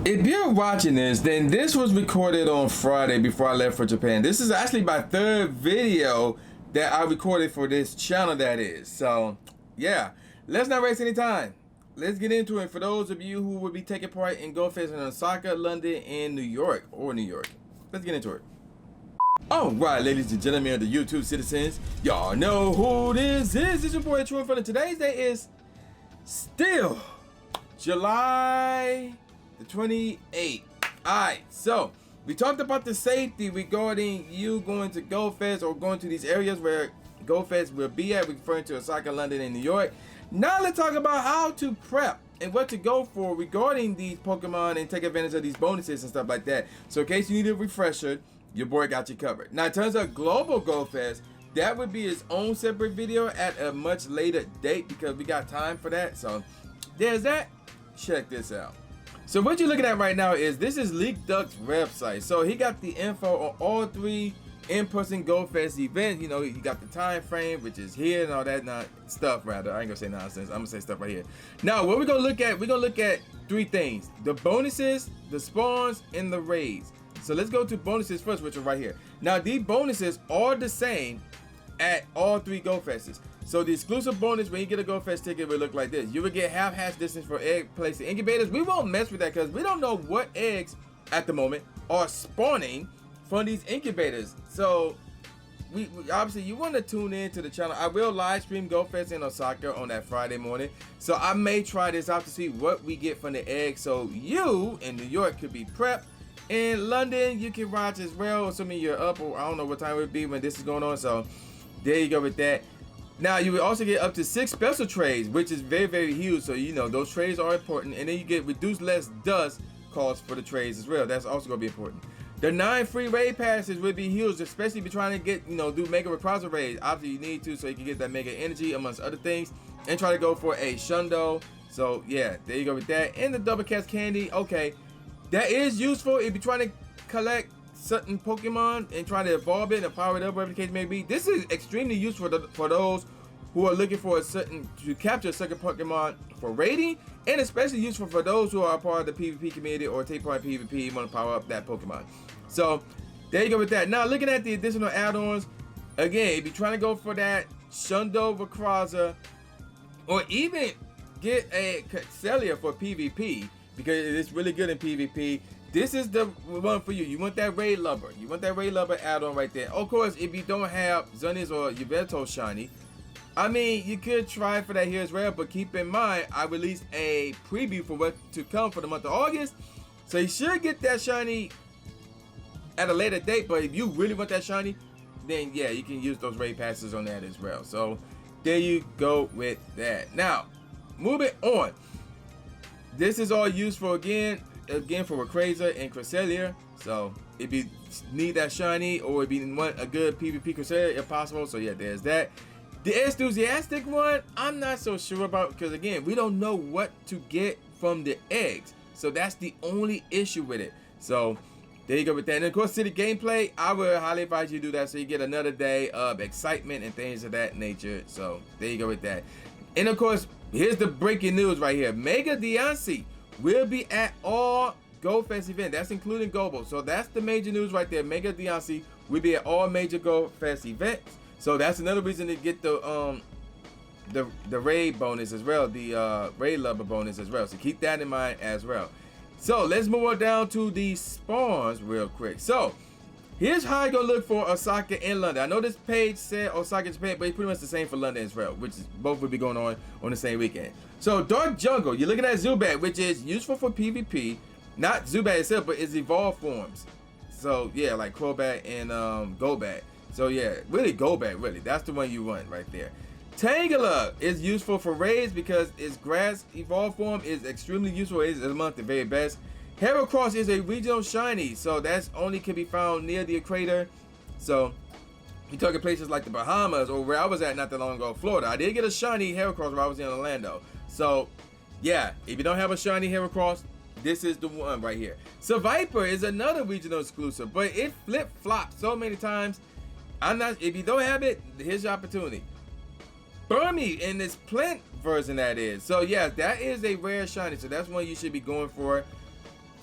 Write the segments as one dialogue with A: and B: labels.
A: If you're watching this, then this was recorded on Friday before I left for Japan. This is actually my third video that I recorded for this channel, that is. So, yeah, let's not waste any time. Let's get into it. For those of you who will be taking part in Go Fest in Osaka, London, and New York, let's get into it. Alright, ladies and gentlemen of the YouTube citizens, y'all know who this is. This is your boy True Inferno. Today's day is still July the 28th. Alright, so we talked about the safety regarding you going to Go Fest or going to these areas where Go Fest will be at, referring to Osaka, London, and New York. Now let's talk about how to prep and what to go for regarding these Pokemon and take advantage of these bonuses and stuff like that. So in case you need a refresher, your boy got you covered. Now in terms of Global Go Fest, that would be its own separate video at a much later date because we got time for that. So there's that. Check this out. So what you're looking at right now is this is Leak Duck's website. So he got the info on all three in-person Go Fest events. You know, you got the time frame, which is here, and all that stuff. Rather, I ain't gonna say nonsense. I'm gonna say stuff right here. Now, what we're gonna look at three things: the bonuses, the spawns, and the raids. So let's go to bonuses first, which are right here. Now, these bonuses are the same at all three Go Fests. So the exclusive bonus when you get a Go Fest ticket will look like this. You will get half hatch distance for egg placing incubators. We won't mess with that because we don't know what eggs at the moment are spawning from these incubators. So we obviously you want to tune in to the channel. I will live stream Go Fest in Osaka on that Friday morning. So I may try this out to see what we get from the eggs. So you in New York could be prepped. In London, you can watch as well, assuming you're up, or I don't know what time it would be when this is going on. So there you go with that. Now you will also get up to 6 special trades, which is very, very huge. So you know those trades are important, and then you get reduced less dust costs for the trades as well. That's also gonna be important. The 9 free raid passes will be huge, especially if you're trying to get, you know, do mega Rayquaza raids. Obviously you need to, so you can get that mega energy amongst other things, and try to go for a Shundo. So yeah, there you go with that. And the double cast candy, okay, that is useful if you're trying to collect certain Pokemon and trying to evolve it and power it up, whatever the case may be. This is extremely useful for those who are looking for to capture a certain Pokemon for raiding, and especially useful for those who are part of the PvP community or take part in PvP and want to power up that Pokemon. So there you go with that. Now looking at the additional add-ons, again, if you're trying to go for that Shundo Rayquaza, or even get a Cresselia for PvP, because it's really good in PvP, this is the one for you. You want that Raid Lubber. You want that Raid Lubber add-on right there. Of course, if you don't have Zunnies or Yveltal Shiny, I mean, you could try for that here as well, but keep in mind, I released a preview for what to come for the month of August. So you should get that Shiny at a later date, but if you really want that Shiny, then yeah, you can use those Raid Passes on that as well. So there you go with that. Now, moving on. This is all useful again for Rayquaza and Cresselia. So if you need that Shiny, or if you want a good PvP Cresselia, if possible. So yeah, there's that. The enthusiastic one, I'm not so sure about, because again, we don't know what to get from the eggs. So that's the only issue with it. So there you go with that. And of course, city gameplay, I would highly advise you to do that so you get another day of excitement and things of that nature. So there you go with that. And of course, here's the breaking news right here. Mega Diancie will be at all Go Fest events. That's including Gobo. So that's the major news right there. Mega Diancie will be at all major Go Fest events. So that's another reason to get the raid bonus as well, the raid Lubber bonus as well. So keep that in mind as well. So let's move on down to the spawns real quick. So here's how I go look for Osaka and London. I know this page said Osaka, Japan, but it's pretty much the same for London as well, which is both will be going on the same weekend. So Dark Jungle, you're looking at Zubat, which is useful for PvP, not Zubat itself, but its evolved forms. So yeah, like Crobat and Golbat. So yeah, really Golbat, really. That's the one you want right there. Tangela is useful for raids because its grass evolved form is extremely useful. It is among the very best. Heracross is a regional shiny, so that's only can be found near the equator. So you're talking places like the Bahamas or where I was at not that long ago, Florida. I did get a shiny Heracross where I was in Orlando. So yeah, if you don't have a shiny Heracross, this is the one right here. Survivor is another regional exclusive, but it flip-flops so many times. If you don't have it, here's your opportunity. Burmy in this plant version, that is. So yeah, that is a rare shiny, so that's one you should be going for.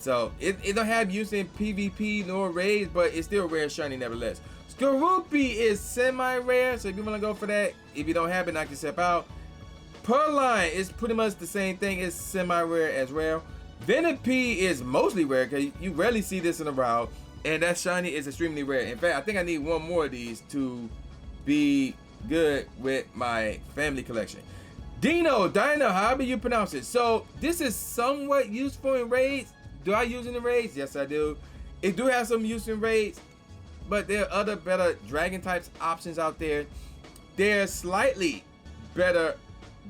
A: So it don't have use in PvP nor raids, but it's still rare shiny nevertheless. Skorupi is semi-rare, so if you want to go for that, if you don't have it, knock yourself out. Purrloin is pretty much the same thing. It's semi-rare as well. Venipede is mostly rare because you rarely see this in a route, and that shiny is extremely rare. In fact, I think I need one more of these to be good with my family collection. Dino, however you pronounce it. So this is somewhat useful in raids. Do I use it in raids? Yes, I do. It do have some use in raids, but there are other better dragon types options out there. There's slightly better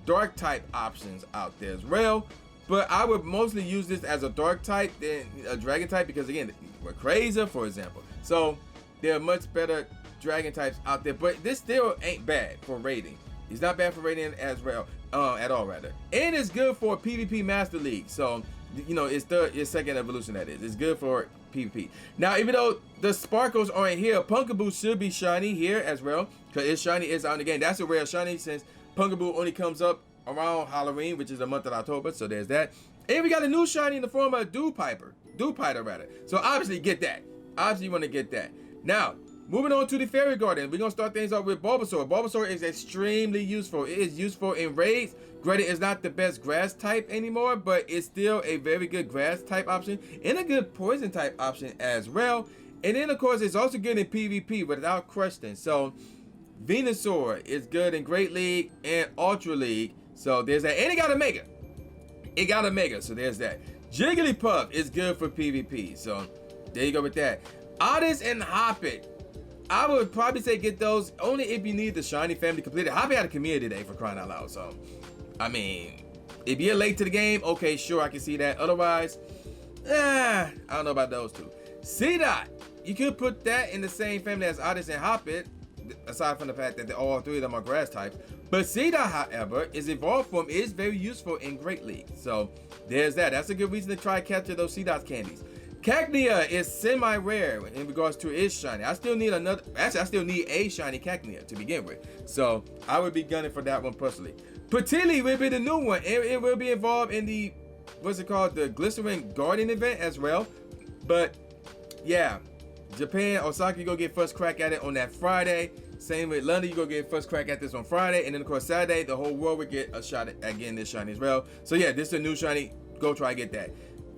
A: dark type options out there as well, but I would mostly use this as a dark type than a dragon type because again, we're crazy, for example. So there are much better dragon types out there, but this still ain't bad for raiding. It's not bad for raiding as well, at all rather. And it's good for PvP Master League. So, you know, it's second evolution that is. It's good for PvP. Now, even though the sparkles aren't here, Punkaboo should be shiny here as well, because its shiny is out in the game. That's a rare shiny since Punkaboo only comes up around Halloween, which is the month of October. So there's that. And we got a new shiny in the form of Dewpider rather. So obviously get that. Obviously you want to get that. Now, moving on to the Fairy Garden, we're going to start things off with Bulbasaur. Bulbasaur is extremely useful. It is useful in raids. Granted, it's not the best grass type anymore, but it's still a very good grass type option and a good poison type option as well. And then, of course, it's also good in PvP without question. So, Venusaur is good in Great League and Ultra League. So, there's that. And it got a Mega. It got a Mega, so there's that. Jigglypuff is good for PvP. So, there you go with that. Otis and Hoppit. I would probably say get those only if you need the shiny family completed. Hoppit had a community day for crying out loud. So, I mean, if you're late to the game, okay, sure, I can see that. Otherwise, I don't know about those two. C-Dot, you could put that in the same family as Otis and Hoppit, aside from the fact that all three of them are grass types. But C-Dot, however, is evolved form is very useful in Great League. So there's that. That's a good reason to try to capture those C-Dot candies. Cacnea is semi-rare in regards to its shiny. I still need another. Actually, I still need a shiny Cacnea to begin with. So I would be gunning for that one personally. Patili will be the new one. It will be involved in the, what's it called, the Glycerin Garden event as well. But yeah, Japan, Osaka, you go get first crack at it on that Friday. Same with London, you go get first crack at this on Friday. And then of course Saturday, the whole world will get a shot at getting this shiny as well. So yeah, this is a new shiny. Go try to get that.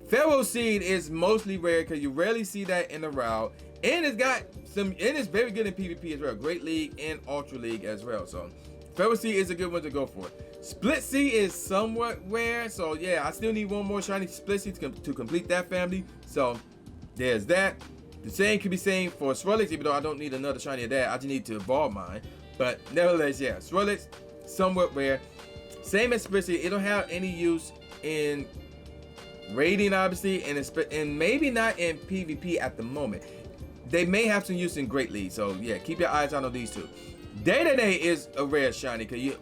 A: Pharaoh Seed is mostly rare because you rarely see that in the route. And it's got some, and it's very good in PvP as well. Great League and Ultra League as well. So Pharaoh Seed is a good one to go for. Split Seed is somewhat rare. So yeah, I still need one more shiny Split Seed to complete that family. So there's that. The same can be seen for Swirlix, even though I don't need another shiny of that. I just need to evolve mine. But nevertheless, yeah, Swirlix, somewhat rare. Same as Split Seed, it don't have any use in raiding, obviously, and maybe not in PvP at the moment. They may have some use in Great League, so yeah, keep your eyes out on these two. Day-to-Day is a rare shiny, because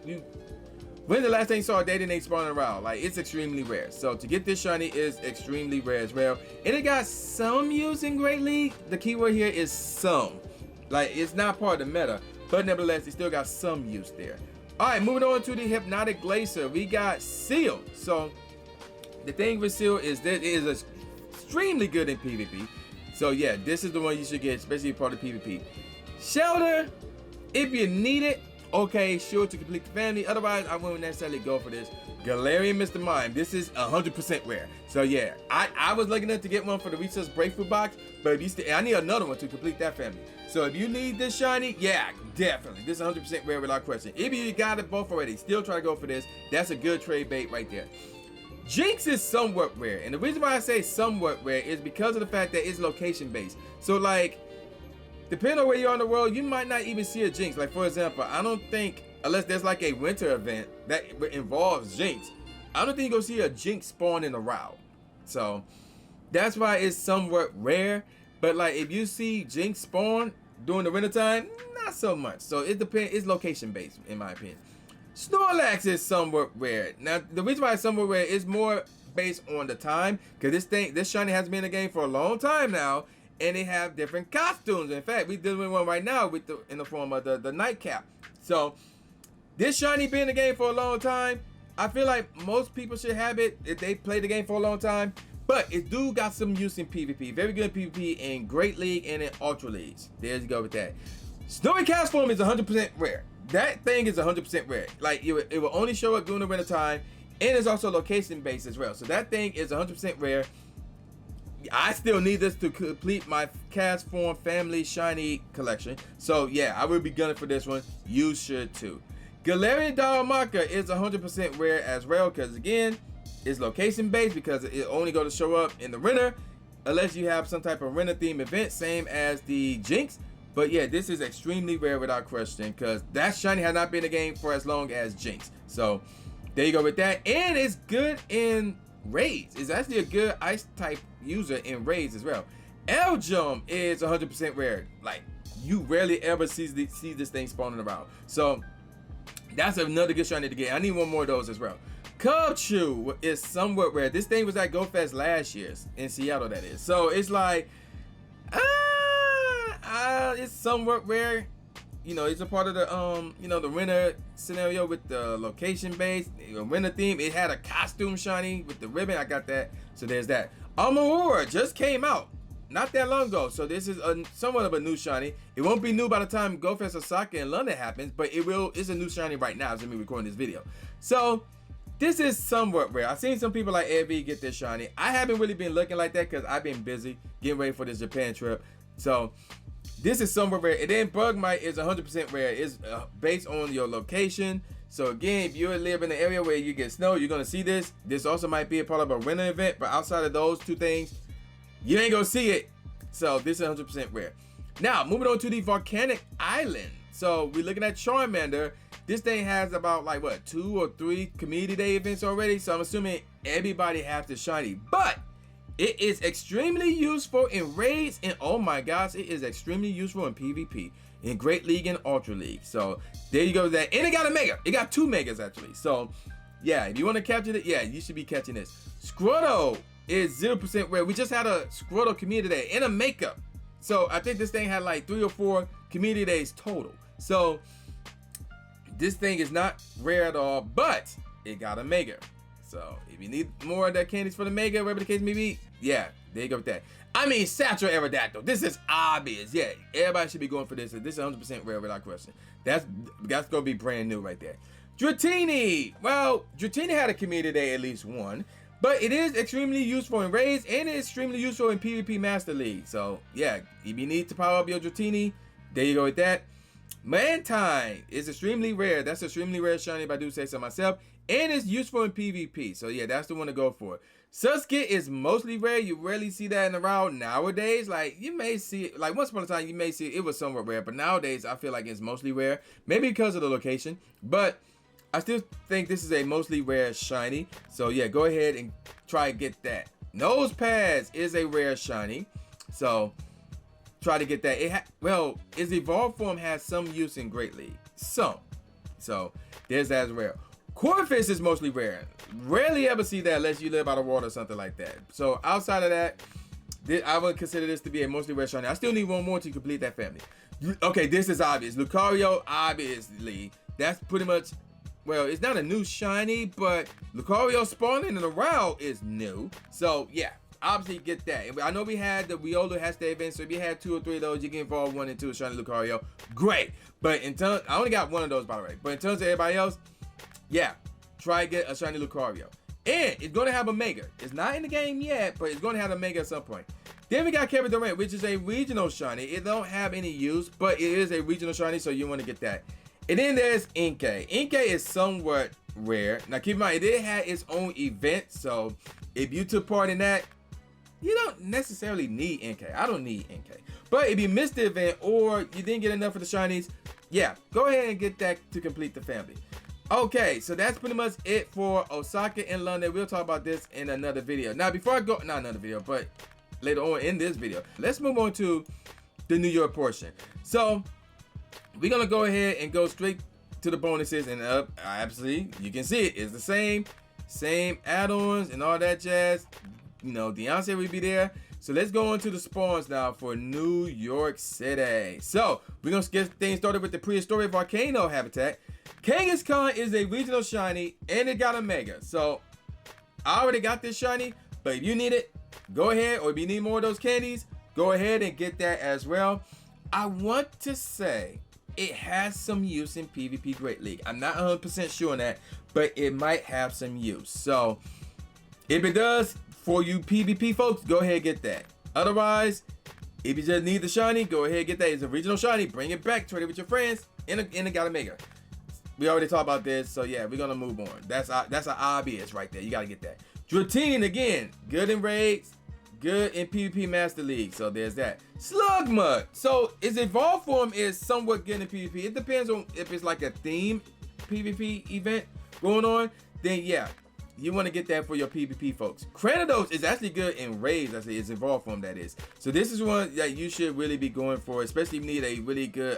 A: when the last time you saw a Day-to-Day spawning around, like, it's extremely rare. So to get this shiny is extremely rare as well. And it got some use in Great League. The keyword here is some. Like, it's not part of the meta, but nevertheless, it still got some use there. All right, moving on to the Hypnotic Glacier. We got Seal. So the thing with Seal is that it is extremely good in PvP. So yeah, this is the one you should get, especially part of PvP. Shelter, if you need it, okay, sure, to complete the family. Otherwise, I wouldn't necessarily go for this. Galarian Mr. Mime, this is 100% rare. So yeah, I was looking to get one for the Research Breakthrough box, but if you I need another one to complete that family. So if you need this shiny, yeah, definitely. This is 100% rare without question. If you got it both already, still try to go for this. That's a good trade bait right there. Jinx is somewhat rare, and the reason why I say somewhat rare is because of the fact that it's location based. So like, depending on where you are in the world, you might not even see a Jinx. Like for example, I don't think, unless there's like a winter event that involves Jinx, I don't think you're gonna see a Jinx spawn in a route. So that's why it's somewhat rare. But like, if you see Jinx spawn during the winter time, not so much. So it depends. It's location based, in my opinion. Snorlax is somewhat rare. Now, the reason why it's somewhat rare is more based on the time, because this shiny has been in the game for a long time now, and they have different costumes. In fact, we're dealing with one right now with in the form of the nightcap. So this shiny been in the game for a long time. I feel like most people should have it if they play the game for a long time. But it do got some use in PvP. Very good in PvP in Great League and in Ultra Leagues. There you go with that. Snowy Cast form is 100% rare. That thing is 100% rare. Like it will only show up during the winter time, and it's also location based as well. So that thing is 100% rare. I still need this to complete my cast form family shiny collection. So yeah, I will be gunning for this one. You should too. Galarian Darumaka is 100% rare as well, because again, it's location based, because it only going to show up in the winter unless you have some type of winter theme event, same as the Jinx. But yeah, this is extremely rare without question, because that shiny has not been in the game for as long as Jinx. So there you go with that. And it's good in raids. It's actually a good ice type user in raids as well. Eljum is 100% rare. Like, you rarely ever see this thing spawning around. So that's another good shiny to get. I need one more of those as well. Cubchoo is somewhat rare. This thing was at GoFest last year in Seattle, that is. So it's like, it's somewhat rare. You know, it's a part of the the winter scenario with the location base, winter theme. It had a costume shiny with the ribbon. I got that. So there's that. Aurora just came out not that long ago. So this is somewhat of a new shiny. It won't be new by the time GoFest Osaka in London happens, but it's a new shiny right now as me recording this video. So this is somewhat rare. I've seen some people like Evie get this shiny. I haven't really been looking like that because I've been busy getting ready for this Japan trip. So this is somewhat rare. And then Bugmite is 100% rare. It's based on your location. So again, if you live in an area where you get snow, you're gonna see this. This also might be a part of a winter event, but outside of those two things, you ain't gonna see it. So this is 100% rare. Now, moving on to the Volcanic Island. So we're looking at Charmander. This thing has about like what, 2 or 3 community day events already. So I'm assuming everybody has the shiny, but it is extremely useful in raids, and oh my gosh, it is extremely useful in PvP, in Great League and Ultra League. So there you go with that. And it got a mega. It got 2 megas actually. So yeah, if you want to capture it, yeah, you should be catching this. Squirtle is 0% rare. We just had a Squirtle community day and a makeup. So I think this thing had like 3 or 4 community days total. So this thing is not rare at all, but it got a mega. So if you need more of that candies for the mega, whatever the case may be, yeah, there you go with that. I mean, Satchel Aerodactyl. This is obvious. Yeah, everybody should be going for this. This is 100% rare without question. That's gonna be brand new right there. Dratini. Well, Dratini had a community day at least one, but it is extremely useful in raids and it's extremely useful in PvP Master League. So yeah, if you need to power up your Dratini, there you go with that. Mantine is extremely rare. That's extremely rare shiny if I do say so myself. And it's useful in PvP. So yeah, that's the one to go for. Suskit is mostly rare. You rarely see that in the route nowadays. Like you may see it, like once upon a time you may see it was somewhat rare, but nowadays I feel like it's mostly rare. Maybe because of the location, but I still think this is a mostly rare shiny. So yeah, go ahead and try to get that. Nose Pads is a rare shiny. So try to get that. Well, its evolved form has some use in Great League. Some. So there's that as rare. Corphish is mostly rare. Rarely ever see that unless you live by the water or something like that. So outside of that, I would consider this to be a mostly rare shiny. I still need one more to complete that family. Okay, this is obvious. Lucario, obviously. That's pretty much, well, it's not a new shiny, but Lucario spawning in the route is new. So yeah, obviously get that. I know we had the Riolu hashtag event, so if you had 2 or 3 of those, you can evolve 1 into a shiny Lucario. Great. But in terms, I only got 1 of those by the way. But in terms of everybody else, yeah, try to get a shiny Lucario. And it's going to have a mega. It's not in the game yet, but it's going to have a mega at some point. Then we got Kevin Durant, which is a regional shiny. It don't have any use, but it is a regional shiny, so you want to get that. And then there's Inkay. Inkay is somewhat rare. Now keep in mind, it did have its own event, so if you took part in that, you don't necessarily need Inkay. I don't need Inkay. But if you missed the event or you didn't get enough of the shinies, yeah, go ahead and get that to complete the family. Okay, so that's pretty much it for Osaka and London. We'll talk about this in another video. Now, before I go, not another video, but later on in this video, let's move on to the New York portion. So, we're going to go ahead and go straight to the bonuses. And absolutely, you can see it. It's the same add-ons and all that jazz. You know, Beyonce will be there. So, let's go on to the spawns now for New York City. So, we're going to get things started with the prehistoric volcano habitat. Kangaskhan is a regional shiny and it got a mega. So I already got this shiny, But if you need it, go ahead. Or if you need more of those candies, go ahead and get that as well. I want to say it has some use in PvP Great League. I'm not 100% sure on that, but it might have some use. So if it does, for you PvP folks, go ahead and get that. Otherwise, if you just need the shiny, go ahead and get that. It's a regional shiny. Bring it back, trade it with your friends, and a got a mega. We already talked about this, so yeah, we're gonna move on. That's an obvious right there. You gotta get that. Dratini again, good in raids, good in PvP Master League. So there's that. Slugma. So its evolved form is somewhat good in PvP. It depends on if it's like a theme PvP event going on. Then yeah, you want to get that for your PvP folks. Cranidos is actually good in raids. Actually, its evolved form that is. So this is one that you should really be going for, especially if you need a really good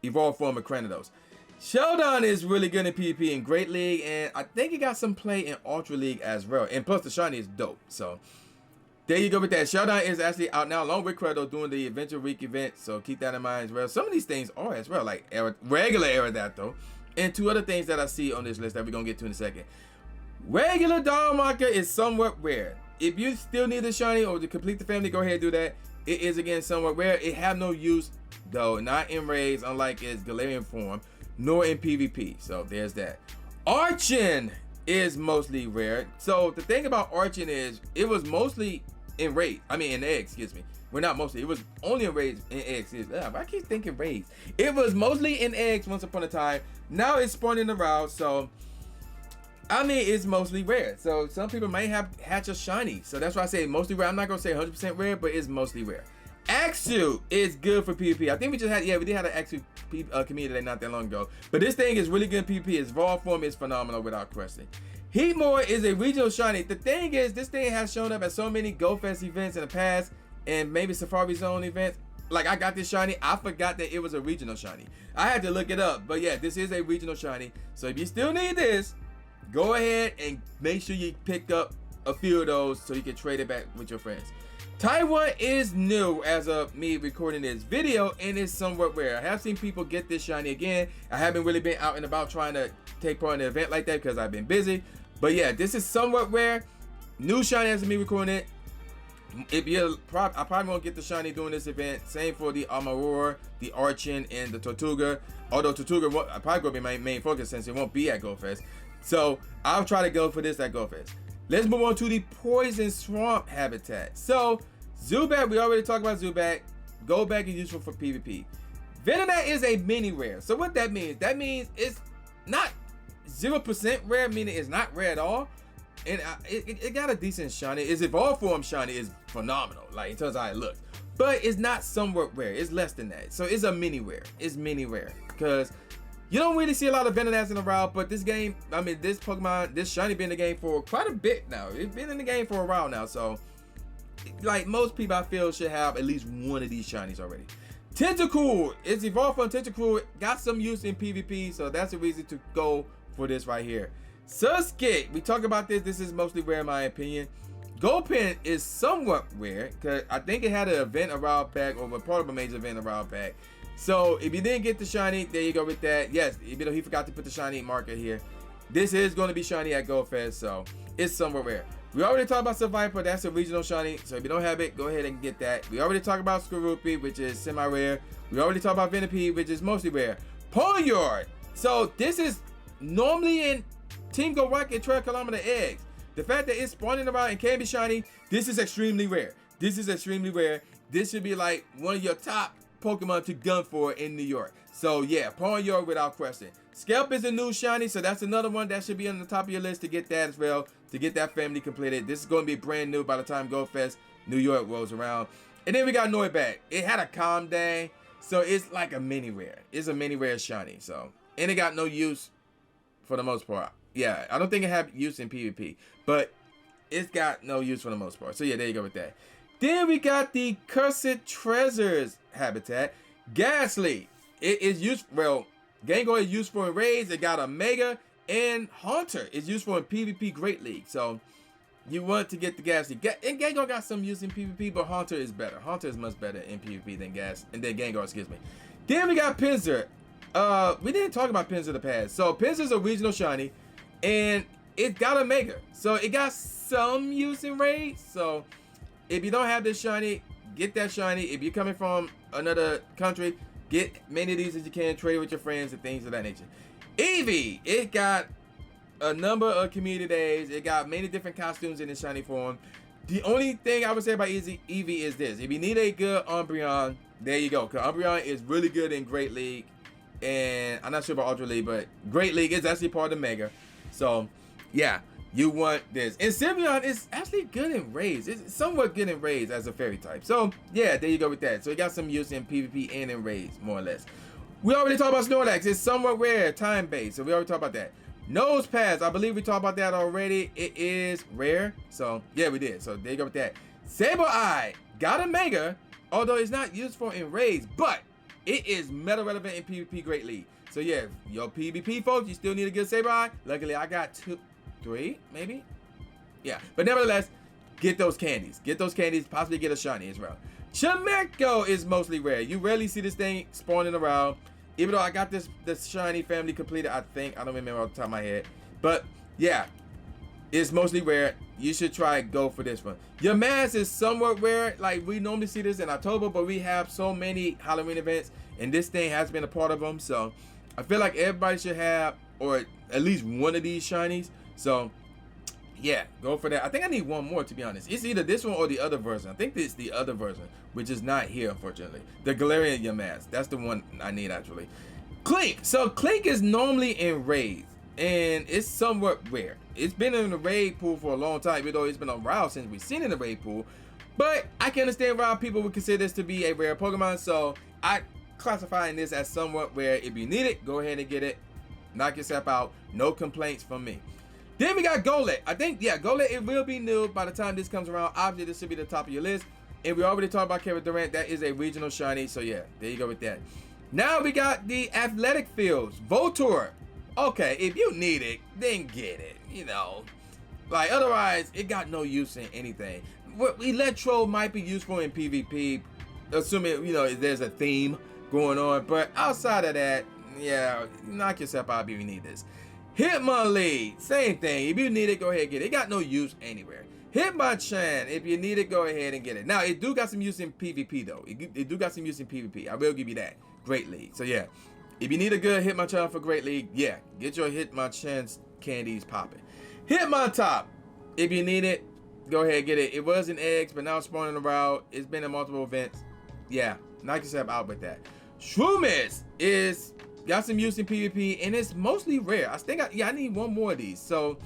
A: evolved form of Cranidos. Sheldon is really good in PvP in Great League, and I think it got some play in Ultra League as well. And plus the shiny is dope. So there you go with that. Sheldon is actually out now along with Credo doing the Adventure Week event. So keep that in mind as well. Some of these things are as well, like regular Aerodactyl. And two other things that I see on this list that we're going to get to in a second. Regular Dog Marker is somewhat rare. If you still need the shiny or to complete the family, go ahead and do that. It is again somewhat rare. It have no use though, not in raids, unlike its Galarian form, nor in PvP. So there's that. Archon is mostly rare. So the thing about Archon is it was mostly in raid. I mean in eggs, excuse me. Well, not mostly. It was only in raids in eggs. I keep thinking raids. It was mostly in eggs once upon a time. Now it's spawning around. So I mean, it's mostly rare. So some people might have hatch a shiny. So that's why I say mostly rare. I'm not gonna say 100% rare, but it's mostly rare. Axew is good for PvP. I think we just had, we did have an Axew community not that long ago. But this thing is really good in PvP. Its raw form is phenomenal without question. Heatmore is a regional shiny. The thing is, this thing has shown up at so many GoFest events in the past and maybe Safari Zone events. Like I got this shiny, I forgot that it was a regional shiny. I had to look it up, but yeah, this is a regional shiny. So if you still need this, go ahead and make sure you pick up a few of those so you can trade it back with your friends. Taiwan is new as of me recording this video, and it's somewhat rare. I have seen people get this shiny again. I haven't really been out and about trying to take part in an event like that because I've been busy. But yeah, this is somewhat rare. New shiny as of me recording it. I probably won't get the shiny during this event. Same for the Amaror, the Archon, and the Tortuga. Although Tortuga I probably gonna be my main focus since it won't be at GoFest. So I'll try to go for this at GoFest. Let's move on to the Poison Swamp habitat. So Zubat, we already talked about Zubat. Go back and useful for PvP. Venonat is a mini rare. So what that means it's not 0% rare, meaning it's not rare at all. And it got a decent shiny. Its evolved form shiny is phenomenal. Like in terms of how it looks. But it's not somewhat rare. It's less than that. So it's a mini rare. It's mini rare. Because you don't really see a lot of Venonats in the wild, but this game, I mean, this Pokemon, this shiny been in the game for quite a bit now. It's been in the game for a while now, so like most people, I feel should have at least one of these shinies already. Tentacool, it's evolved from Tentacool, got some use in PvP, so that's the reason to go for this right here. Suskit, we talk about this. This is mostly rare in my opinion. Gulpin is somewhat rare because I think it had an event a while back, or part of a major event a while back. So if you didn't get the shiny, there you go with that. Yes, even though he forgot to put the shiny marker here, this is going to be shiny at GoFest, so it's somewhat rare. We already talked about Survivor, that's a regional shiny, so if you don't have it, go ahead and get that. We already talked about Skorupi, which is semi-rare. We already talked about Venipede, which is mostly rare. Ponyard, so this is normally in Team Go Rocket 12 kilometer eggs. The fact that it's spawning around and can be shiny, this is extremely rare. This is extremely rare. This should be like one of your top Pokemon to gun for in New York. So yeah, Ponyard without question. Scalp is a new shiny, so that's another one that should be on the top of your list to get that as well, to get that family completed. This is going to be brand new by the time GoFest New York rolls around. And then we got Noibat. It had a calm day, so it's like a mini rare. It's a mini rare shiny, so, and it got no use for the most part. Yeah, I don't think it had use in PvP, but it's got no use for the most part. So yeah, there you go with that. Then we got the Cursed Treasures habitat. Ghastly. It is used, well, Gengar is useful in raids. It got a Mega, and Haunter is useful in PvP Great League. So you want to get the Ghastly. And Gengar got some use in PvP, but Haunter is better. Haunter is much better in PvP than Gengar, excuse me. Then we got Pinsir. We didn't talk about Pinsir in the past. So Pinsir is a regional shiny, and it got a mega. So it got some use in raids. So if you don't have this shiny, get that shiny. If you're coming from another country, get many of these as you can, trade with your friends and things of that nature. Eevee, it got a number of community days. It got many different costumes in its shiny form. The only thing I would say about Eevee is this. If you need a good Umbreon, there you go. Because Umbreon is really good in Great League. And I'm not sure about Ultra League, but Great League is actually part of Mega. So, yeah, you want this. And Sylveon is actually good in raids. It's somewhat good in raids as a fairy type. So, yeah, there you go with that. So, it got some use in PvP and in raids, more or less. We already talked about Snorlax. It's somewhat rare, time-based. So, we already talked about that. Nose pads, I believe we talked about that already. It is rare. So, yeah, we did. So, there you go with that. Sableye got a mega, although it's not useful in raids, but it is meta relevant in PvP Great League. So, yeah, your PvP folks, you still need a good Sableye. Luckily, I got 2, 3, maybe? Yeah, but nevertheless, get those candies. Get those candies, possibly get a shiny as well. Chimecho is mostly rare. You rarely see this thing spawning around. Even though I got this shiny family completed, I think. I don't remember off the top of my head. But, yeah. It's mostly rare. You should try go for this one. Your mask is somewhat rare. Like, we normally see this in October, but we have so many Halloween events. And this thing has been a part of them. So, I feel like everybody should have, or at least one of these shinies. So, yeah, go for that. I think I need one more, to be honest. It's either this one or the other version. I think it's the other version, which is not here, unfortunately. The Galarian Yamask. That's the one I need, actually. Clink. So, Clink is normally in raids, and it's somewhat rare. It's been in the raid pool for a long time, even though it's been around since we've seen it in the raid pool. But I can understand why people would consider this to be a rare Pokemon, so I classifying this as somewhat rare. If you need it, go ahead and get it. Knock yourself out. No complaints from me. Then we got Golett. I think, yeah, Golett, it will be new by the time this comes around. Obviously, this should be the top of your list. And we already talked about Kevin Durant. That is a regional shiny. So, yeah, there you go with that. Now we got the athletic fields. Voltorb. Okay, if you need it, then get it. You know, like, otherwise, it got no use in anything. Electro might be useful in PvP, assuming, you know, there's a theme going on. But outside of that, yeah, knock yourself out if you need this. Hitmonlee, same thing. If you need it, go ahead and get it. It got no use anywhere. Hitmonchan, if you need it, go ahead and get it. Now, it do got some use in PvP, though. It do got some use in PvP. I will give you that. Great League. So, yeah. If you need a good Hitmonchan for Great League, yeah. Get your Hitmonchan's candies popping. Hitmontop, if you need it, go ahead and get it. It was in eggs, but now it's spawning around. It's been in multiple events. Yeah. Knock yourself out with that. Shroomish is... got some use in PvP, and it's mostly rare. I need one more of these. So,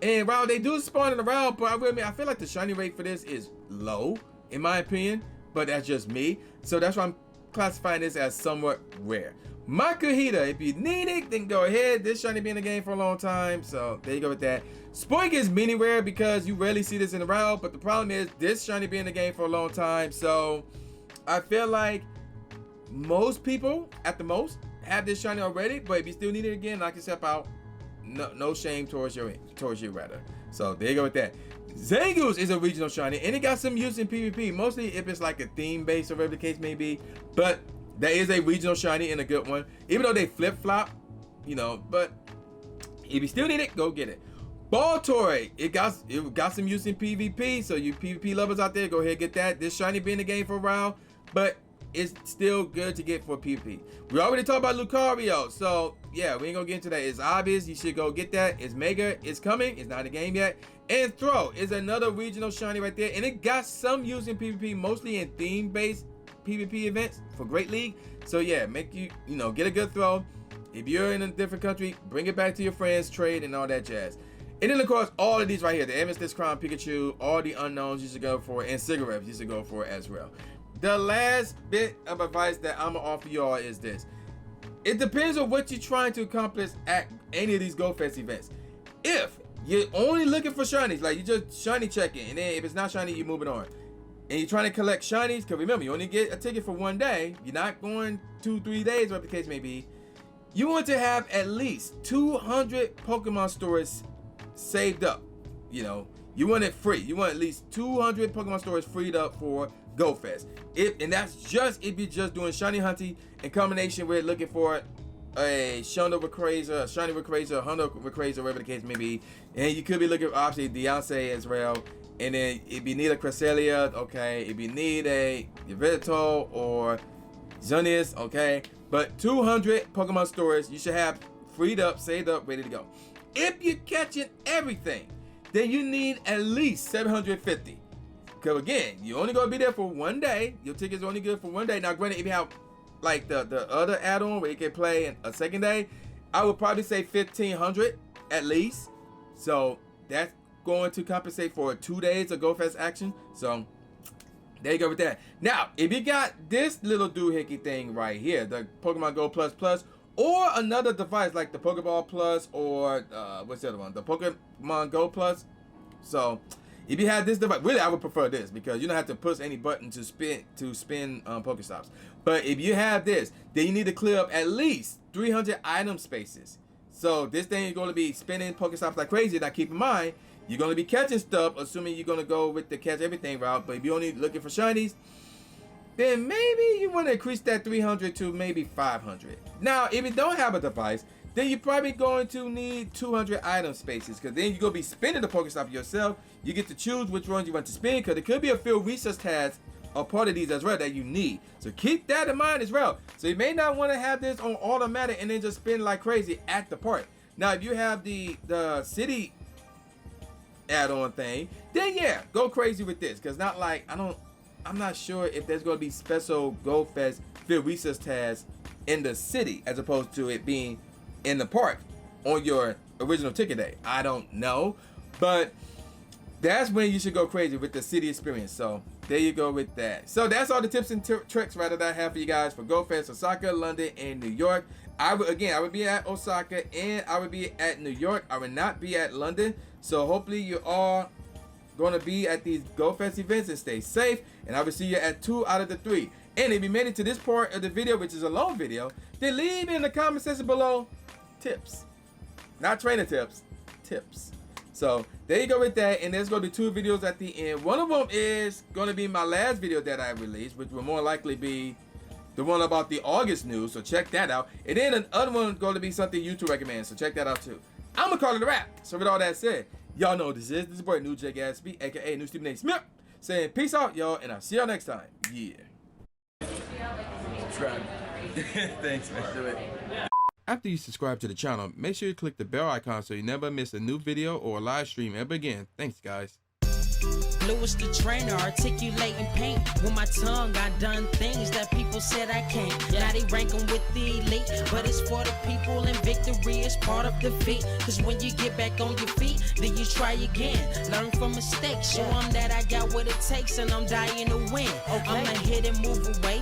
A: and while they do spawn in around, but I feel like the shiny rate for this is low, in my opinion. But that's just me. So that's why I'm classifying this as somewhat rare. Makuhita, if you need it, then go ahead. This shiny been in the game for a long time, so there you go with that. Spoink is mini rare because you rarely see this in the round, but the problem is this shiny been in the game for a long time. So I feel like most people, at the most, have this shiny already, but if you still need it again, knock yourself out. No shame towards you rather. So there you go with that. Zangoose is a regional shiny, and it got some use in PvP, mostly if it's like a theme base or whatever the case may be. But that is a regional shiny and a good one, even though they flip flop, you know. But if you still need it, go get it. Baltoy, it got some use in PvP, so you PvP lovers out there, go ahead and get that. This shiny been in the game for a while, but it's still good to get for PvP. We already talked about Lucario, so yeah, we ain't gonna get into that. It's obvious, you should go get that. It's mega, it's coming, it's not in the game yet. And Throw is another regional shiny right there, and it got some use in PvP, mostly in theme-based PvP events for Great League. So yeah, make you know, get a good throw. If you're in a different country, bring it back to your friends, trade, and all that jazz. And then, of course, all of these right here, the Amethyst Crown Pikachu, all the unknowns you should go for, and Cigarettes you should go for as well. The last bit of advice that I'm gonna offer y'all is this. It depends on what you're trying to accomplish at any of these GoFest events. If you're only looking for shinies, like you just shiny checking, and then if it's not shiny, you move it on. And you're trying to collect shinies, because remember, you only get a ticket for one day. You're not going 2-3 days, whatever the case may be. You want to have at least 200 Pokemon stores saved up. You know, you want it free. You want at least 200 Pokemon stores freed up for GoFest. And that's just if you're just doing shiny hunting in combination with looking for a Shono Rayquaza, a Shiny Rayquaza, a Hondo Rayquaza, whatever the case may be. And you could be looking for obviously Beyonce as well. And then if you need a Cresselia, okay. If you need a Yveltal or Xerneas, okay. But 200 Pokemon stores you should have freed up, saved up, ready to go. If you're catching everything, then you need at least 750. Because again, you're only going to be there for one day. Your ticket's only good for one day. Now, granted, if you have like the other add-on where you can play in a second day, I would probably say 1,500 at least. So that's going to compensate for 2 days of GoFest action. So there you go with that. Now, if you got this little doohickey thing right here, the Pokemon Go Plus Plus, or another device like the Pokeball Plus or what's the other one? The Pokemon Go Plus. So if you have this device, really I would prefer this because you don't have to push any button to spin Pokestops. But if you have this, then you need to clear up at least 300 item spaces. So this thing is going to be spinning Pokestops like crazy. Now keep in mind, you're going to be catching stuff, assuming you're going to go with the catch everything route. But if you're only looking for shinies, then maybe you want to increase that 300 to maybe 500. Now, if you don't have a device, then you're probably going to need 200 item spaces because then you're going to be spinning the Pokestop yourself. You get to choose which ones you want to spin because there could be a field research task or part of these as well that you need. So keep that in mind as well. So you may not want to have this on automatic and then just spin like crazy at the park. Now, if you have the city add-on thing, then yeah, go crazy with this because not like I'm not sure if there's going to be special GoFest field research tasks in the city as opposed to it being in the park on your original ticket day. I don't know, but that's when you should go crazy with the city experience. So there you go with that. So that's all the tips and tricks that I have for you guys for GoFest Osaka, London, and New York. I would be at Osaka and I would be at New York. I would not be at London. So hopefully you all going to be at these GoFest events and stay safe, and I will see you at 2 out of the 3. And if you made it to this part of the video, which is a long video, then leave in the comment section below tips, not trainer tips, tips. So there you go with that, and there's going to be 2 videos at the end. One of them is going to be my last video that I released, which will more likely be the one about the August news, so check that out. And then the other one is going to be something YouTube recommends, so check that out too. I'm going to call it a wrap. So with all that said, y'all know what this is. This is boy New J Gatsby, aka New Stephen A. Smith, saying peace out, y'all, and I'll see y'all next time. Yeah. Subscribe. Thanks, man. Do it. After you subscribe to the channel, make sure you click the bell icon so you never miss a new video or a live stream ever again. Thanks, guys.
B: Lewis the trainer, articulating paint. With my tongue, I done things that people said I can't. Now they rank them with the elite, but it's for the people, and victory is part of defeat. Cause when you get back on your feet, then you try again. Learn from mistakes, show them that I got what it takes, and I'm dying to win. I'ma hit and move away.